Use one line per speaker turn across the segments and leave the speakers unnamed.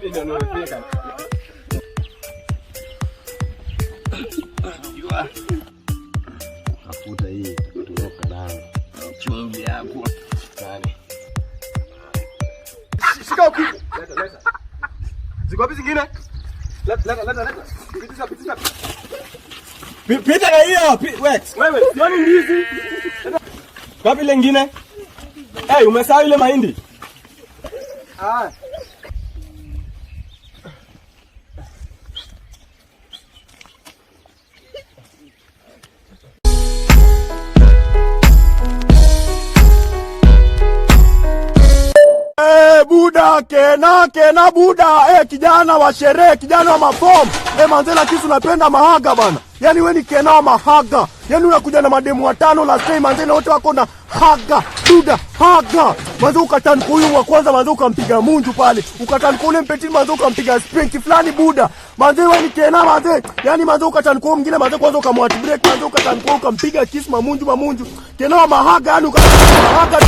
Mimi ndio nimefika. Tafuta hii kutoka ndani. Chumvi hapo. Ndani. Shika huku. Leta. Ziko wapi zingine? Leta. Pitisha. Pita na hiyo. Wewe, sioni ndizi. Wapi lingine? Hey, umesahau ile mahindi? Ah. Buda kena Buda, kijana wa sherehe, kijana wa mafom. Manzela kisu napenda mahaga bana. Yaani wewe ni kena wa mahaga. Yaani unakuja na mademu watano la same manzela wote wako na haga. Buda, haga. Manzo ukatani huyu wa kwanza manzo ukampiga munju pale. Ukatani kule mpeti manzo ukampiga spank fulani Buda. Manzo wewe ni kena manzo. Yaani manzo ukatani kwa mwingine manzo kwanza ukamwati break manzo ukatani kwa ukampiga kiss mamunju. Kena wa mahaga yani ukatani mahaga.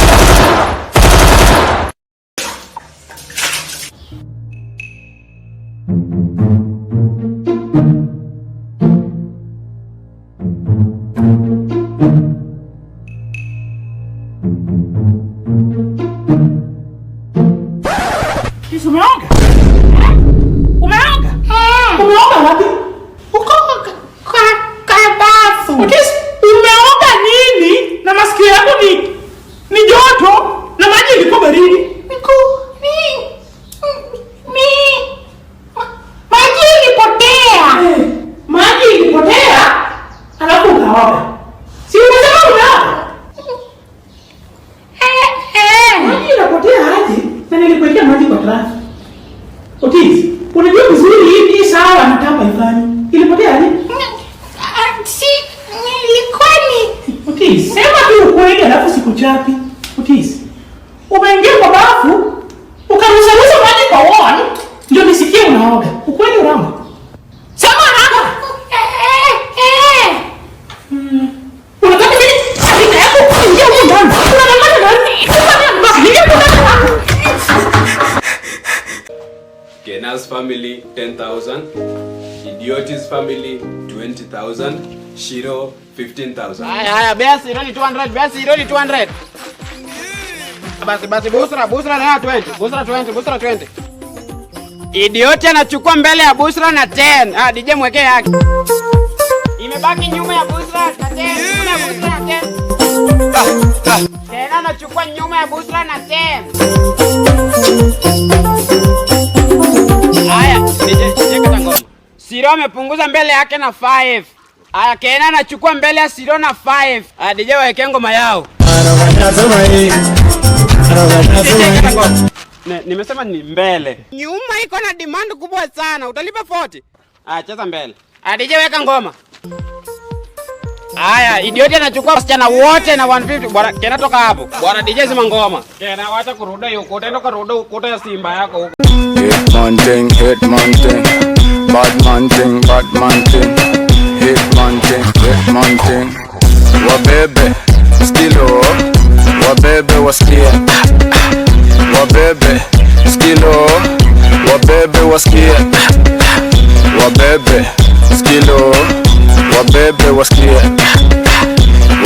Umeoga? Umeoga wapi? Uko kwa bafu. Umeoga nini? Na masikio yako ni joto na maji ilikuwa baridi. Maji ilipotea. Maji ilipotea? Alafu ukaoga. Si unasema umeoga? Maji ilipotea aje? Na nilikuwekea maji kwa trafiki. Otis, unajua vizuri hivi sawa nataka ifanye. Ilipotea aje?
Si nilikuwa ni
Otis, sema tu ukweli alafu sikuchapi. Otis, umeingia kwa bafu, ukarusha maji kwa wall, ndio nisikie unaoga. Ukweli urongo? Sema unaoga. Unataka nini? Sasa hapo ingia huko ndani. Unataka nini?
Kena's family 10,000, Idiotis family 20,000, Shiro 15,000.
Haya, basi hilo ni 200, Basi Busra na 20. Idioti anachukua mbele ya Busra na 10. DJ mwekee yake. Imebaki nyuma ya Busra na 10. Tena anachukua nyuma ya Busra na 10. Haya, DJ kata ngoma. Siro amepunguza mbele yake na 5. Haya, Kena anachukua mbele ya Siro na 5. DJ waeke ngoma yao. Nimesema ni mbele. Nyuma iko na demand kubwa sana. Utalipa 40. Cheza mbele. DJ weka ngoma. Haya, Idioti anachukua wasichana wote na 150. Bwana Kena toka hapo. Bwana DJ zima ngoma. Kena wacha kuruda huko. Utaenda kuruda ukuta ya Simba yako huko.
Hitman thing, bad man thing, hitman thing, wabebe, skilo, wabebe wasikie, wabebe, skilo, wabebe wasikie, wabebe, skilo, wabebe wasikie,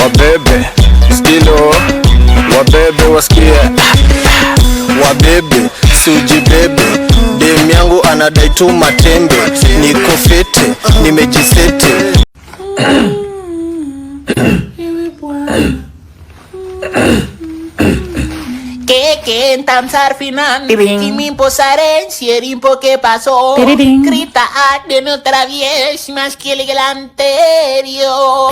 wabebe, skilo, wabebe wasikie, wabebe, suji bebe. Dem yangu anadai tu matembe. Niko fete, nimejisete.
que entamsar final y me imposaré si el impo que pasó grita de otra vez más que el anterior.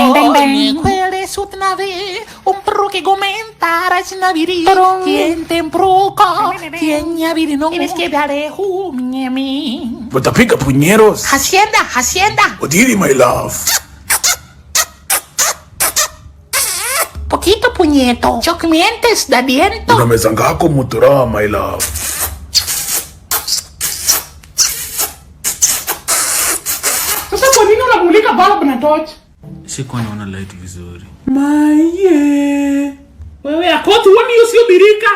¿Cuál es otra vez un pro que comentará sin naviri? ¿Quién te embruca? ¿Quién ya viri no? Tienes que ver a mí.
Batapica puñeros.
Hacienda.
Odiri, my love.
Poquito puñeto. Chocmientes da viento.
Unamezangako mutura, my love.
Sasa kwa nini unamulika bulb na torch?
Sikuwa naona light vizuri.
Maye. Wewe akoti woni usio birika.